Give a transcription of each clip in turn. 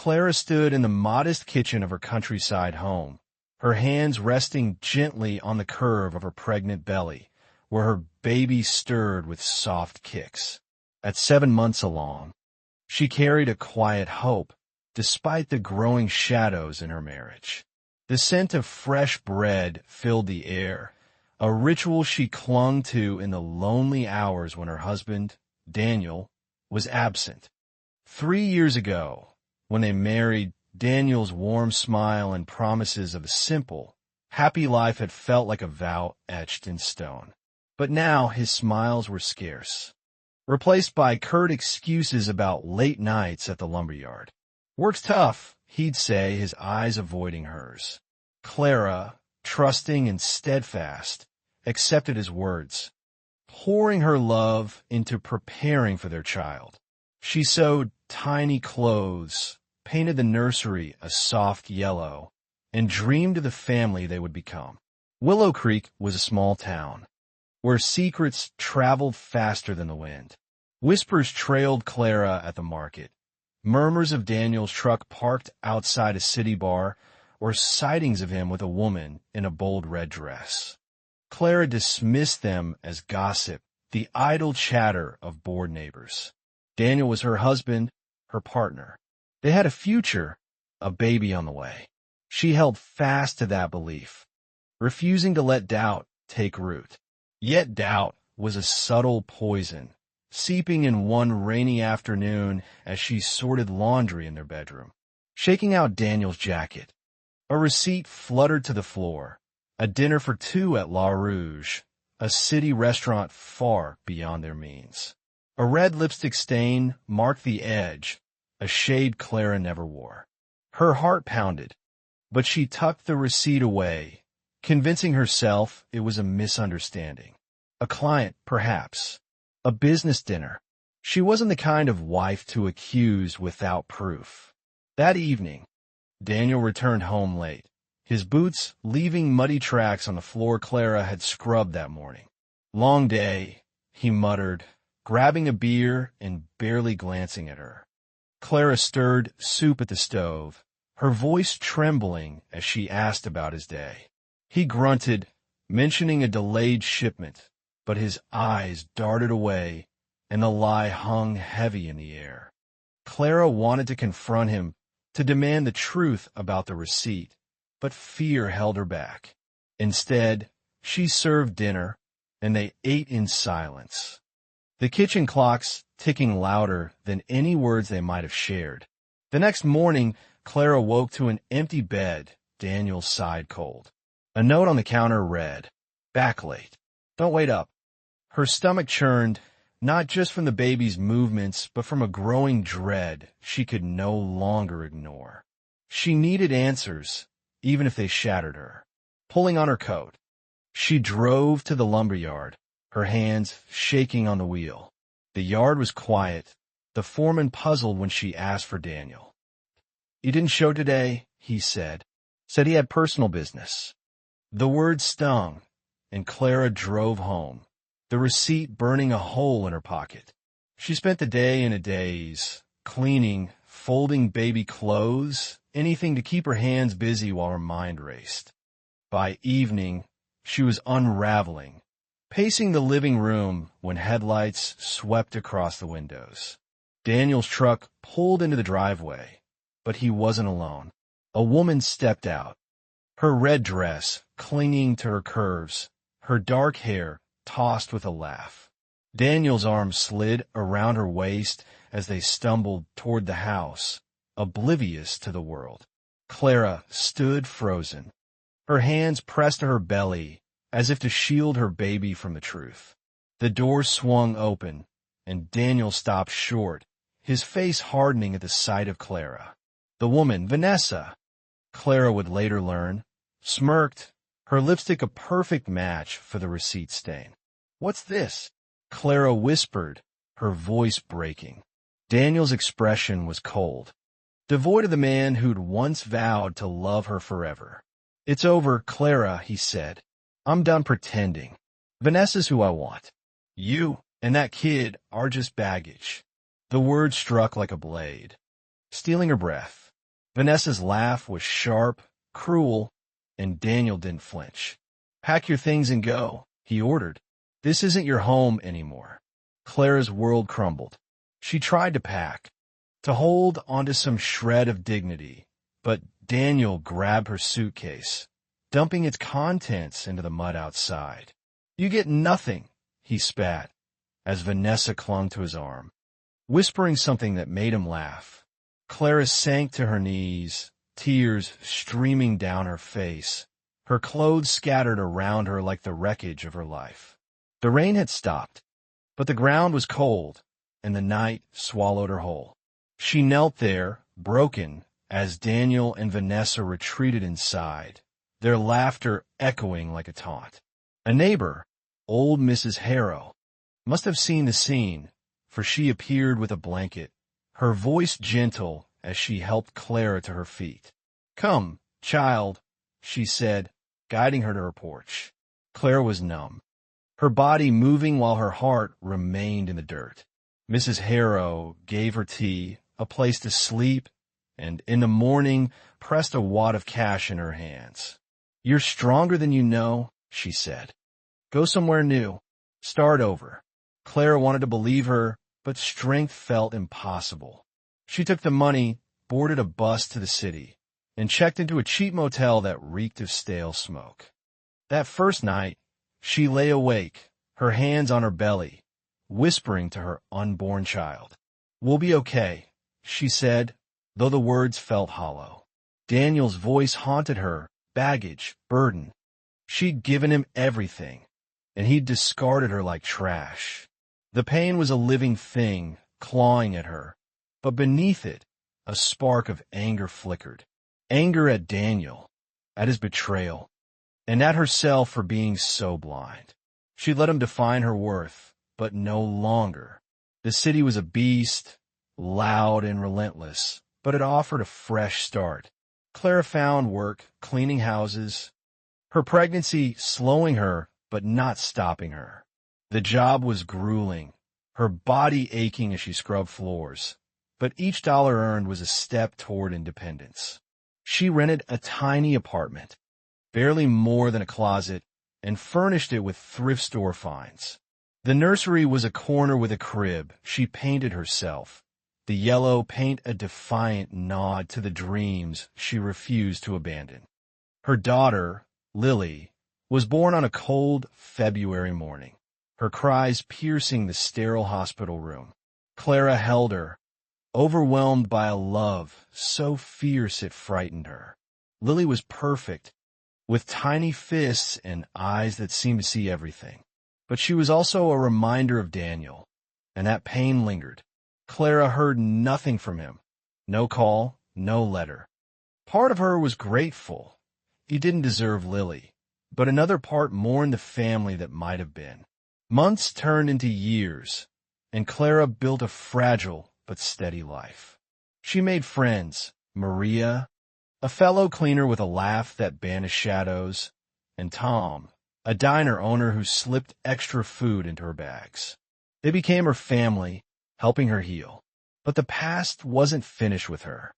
Clara stood in the modest kitchen of her countryside home, her hands resting gently on the curve of her pregnant belly, where her baby stirred with soft kicks. At 7 months along, she carried a quiet hope, despite the growing shadows in her marriage. The scent of fresh bread filled the air, a ritual she clung to in the lonely hours when her husband, Daniel, was absent. 3 years ago, when they married, Daniel's warm smile and promises of a simple, happy life had felt like a vow etched in stone. But now his smiles were scarce, replaced by curt excuses about late nights at the lumberyard. "Work's tough," he'd say, his eyes avoiding hers. Clara, trusting and steadfast, accepted his words, pouring her love into preparing for their child. She sewed tiny clothes, painted the nursery a soft yellow, and dreamed of the family they would become. Willow Creek was a small town, where secrets traveled faster than the wind. Whispers trailed Clara at the market, murmurs of Daniel's truck parked outside a city bar, or sightings of him with a woman in a bold red dress. Clara dismissed them as gossip, the idle chatter of bored neighbors. Daniel was her husband, her partner. They had a future, a baby on the way. She held fast to that belief, refusing to let doubt take root. Yet doubt was a subtle poison, seeping in one rainy afternoon as she sorted laundry in their bedroom. Shaking out Daniel's jacket, a receipt fluttered to the floor, a dinner for two at La Rouge, a city restaurant far beyond their means. A red lipstick stain marked the edge, a shade Clara never wore. Her heart pounded, but she tucked the receipt away, convincing herself it was a misunderstanding. A client, perhaps. A business dinner. She wasn't the kind of wife to accuse without proof. That evening, Daniel returned home late, his boots leaving muddy tracks on the floor Clara had scrubbed that morning. "Long day," he muttered, grabbing a beer and barely glancing at her. Clara stirred soup at the stove, her voice trembling as she asked about his day. He grunted, mentioning a delayed shipment, but his eyes darted away, and the lie hung heavy in the air. Clara wanted to confront him, to demand the truth about the receipt, but fear held her back. Instead, she served dinner, and they ate in silence, the kitchen clocks ticking louder than any words they might have shared. The next morning, Clara woke to an empty bed. Daniel sighed cold. A note on the counter read, "Back late. Don't wait up." Her stomach churned, not just from the baby's movements, but from a growing dread she could no longer ignore. She needed answers, even if they shattered her. Pulling on her coat, she drove to the lumberyard, her hands shaking on the wheel. The yard was quiet, the foreman puzzled when she asked for Daniel. "He didn't show today," he said. "Said he had personal business." The word stung, and Clara drove home, the receipt burning a hole in her pocket. She spent the day in a daze, cleaning, folding baby clothes, anything to keep her hands busy while her mind raced. By evening, she was unraveling, pacing the living room when headlights swept across the windows. Daniel's truck pulled into the driveway, but he wasn't alone. A woman stepped out, her red dress clinging to her curves, her dark hair tossed with a laugh. Daniel's arm slid around her waist as they stumbled toward the house, oblivious to the world. Clara stood frozen, her hands pressed to her belly as if to shield her baby from the truth. The door swung open, and Daniel stopped short, his face hardening at the sight of Clara. The woman, Vanessa, Clara would later learn, smirked, her lipstick a perfect match for the receipt stain. "What's this?" Clara whispered, her voice breaking. Daniel's expression was cold, devoid of the man who'd once vowed to love her forever. "It's over, Clara," he said. "I'm done pretending. Vanessa's who I want. You and that kid are just baggage." The word struck like a blade, stealing her breath. Vanessa's laugh was sharp, cruel, and Daniel didn't flinch. "Pack your things and go," he ordered. "This isn't your home anymore." Clara's world crumbled. She tried to pack, to hold onto some shred of dignity, but Daniel grabbed her suitcase, dumping its contents into the mud outside. "You get nothing," he spat, as Vanessa clung to his arm, whispering something that made him laugh. Clara sank to her knees, tears streaming down her face, her clothes scattered around her like the wreckage of her life. The rain had stopped, but the ground was cold, and the night swallowed her whole. She knelt there, broken, as Daniel and Vanessa retreated inside, their laughter echoing like a taunt. A neighbor, old Mrs. Harrow, must have seen the scene, for she appeared with a blanket, her voice gentle as she helped Clara to her feet. "Come, child," she said, guiding her to her porch. Clara was numb, her body moving while her heart remained in the dirt. Mrs. Harrow gave her tea, a place to sleep, and in the morning pressed a wad of cash in her hands. "You're stronger than you know," she said. "Go somewhere new. Start over." Clara wanted to believe her, but strength felt impossible. She took the money, boarded a bus to the city, and checked into a cheap motel that reeked of stale smoke. That first night, she lay awake, her hands on her belly, whispering to her unborn child. "We'll be okay," she said, though the words felt hollow. Daniel's voice haunted her, baggage, burden. She'd given him everything, and he'd discarded her like trash. The pain was a living thing, clawing at her, but beneath it, a spark of anger flickered. Anger at Daniel, at his betrayal, and at herself for being so blind. She let him define her worth, but no longer. The city was a beast, loud and relentless, but it offered a fresh start. Clara found work, cleaning houses, her pregnancy slowing her, but not stopping her. The job was grueling, her body aching as she scrubbed floors, but each dollar earned was a step toward independence. She rented a tiny apartment, barely more than a closet, and furnished it with thrift store finds. The nursery was a corner with a crib she painted herself, the yellow paint a defiant nod to the dreams she refused to abandon. Her daughter, Lily, was born on a cold February morning, her cries piercing the sterile hospital room. Clara held her, overwhelmed by a love so fierce it frightened her. Lily was perfect, with tiny fists and eyes that seemed to see everything. But she was also a reminder of Daniel, and that pain lingered. Clara heard nothing from him. No call, no letter. Part of her was grateful. He didn't deserve Lily, but another part mourned the family that might have been. Months turned into years, and Clara built a fragile but steady life. She made friends, Maria, a fellow cleaner with a laugh that banished shadows, and Tom, a diner owner who slipped extra food into her bags. They became her family, helping her heal. But the past wasn't finished with her.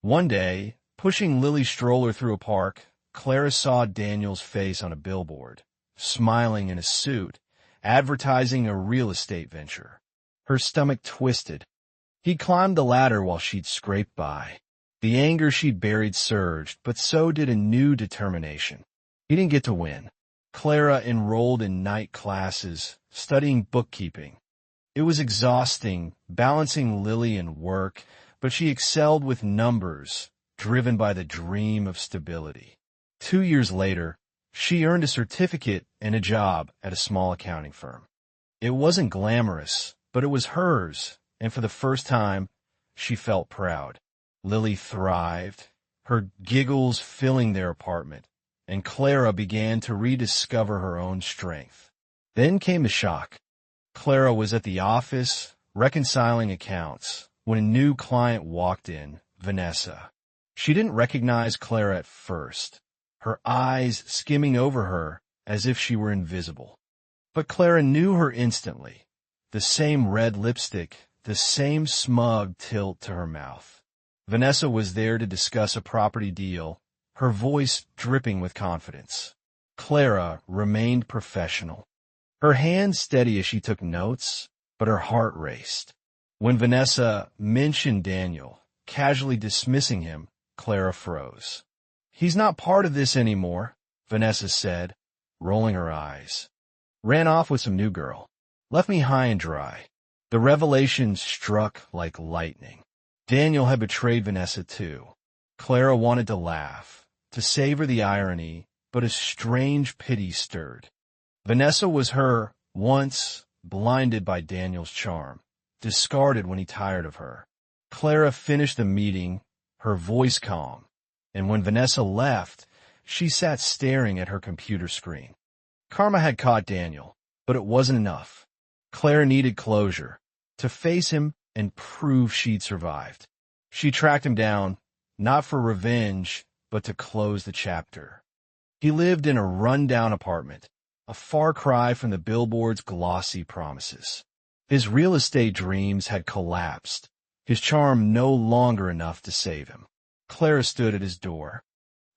One day, pushing Lily's stroller through a park, Clara saw Daniel's face on a billboard, smiling in a suit, advertising a real estate venture. Her stomach twisted. He'd climbed the ladder while she'd scraped by. The anger she'd buried surged, but so did a new determination. He didn't get to win. Clara enrolled in night classes, studying bookkeeping. It was exhausting, balancing Lily and work, but she excelled with numbers, driven by the dream of stability. 2 years later, she earned a certificate and a job at a small accounting firm. It wasn't glamorous, but it was hers, and for the first time, she felt proud. Lily thrived, her giggles filling their apartment, and Clara began to rediscover her own strength. Then came the shock. Clara was at the office, reconciling accounts, when a new client walked in, Vanessa. She didn't recognize Clara at first, her eyes skimming over her as if she were invisible. But Clara knew her instantly, the same red lipstick, the same smug tilt to her mouth. Vanessa was there to discuss a property deal, her voice dripping with confidence. Clara remained professional, her hands steady as she took notes, but her heart raced. When Vanessa mentioned Daniel, casually dismissing him, Clara froze. "He's not part of this anymore," Vanessa said, rolling her eyes. "Ran off with some new girl. Left me high and dry." The revelation struck like lightning. Daniel had betrayed Vanessa too. Clara wanted to laugh, to savor the irony, but a strange pity stirred. Vanessa was her, once, blinded by Daniel's charm, discarded when he tired of her. Clara finished the meeting, her voice calm, and when Vanessa left, she sat staring at her computer screen. Karma had caught Daniel, but it wasn't enough. Clara needed closure, to face him and prove she'd survived. She tracked him down, not for revenge, but to close the chapter. He lived in a run-down apartment, a far cry from the billboard's glossy promises. His real estate dreams had collapsed, his charm no longer enough to save him. Clara stood at his door,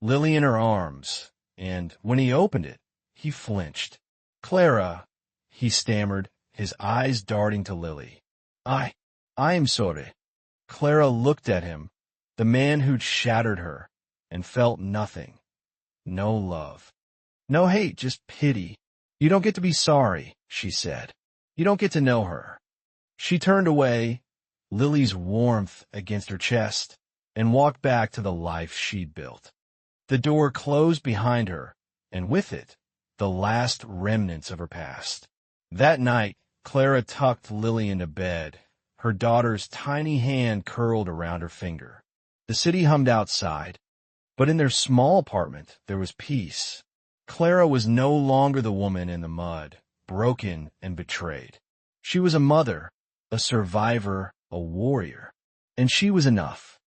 Lily in her arms, and when he opened it, he flinched. "Clara," he stammered, his eyes darting to Lily. I am sorry." Clara looked at him, the man who'd shattered her, and felt nothing. No love. No hate, just pity. "You don't get to be sorry," she said. "You don't get to know her." She turned away, Lily's warmth against her chest, and walked back to the life she'd built. The door closed behind her, and with it, the last remnants of her past. That night, Clara tucked Lily into bed, her daughter's tiny hand curled around her finger. The city hummed outside, but in their small apartment there was peace. Clara was no longer the woman in the mud, broken and betrayed. She was a mother, a survivor, a warrior, and she was enough.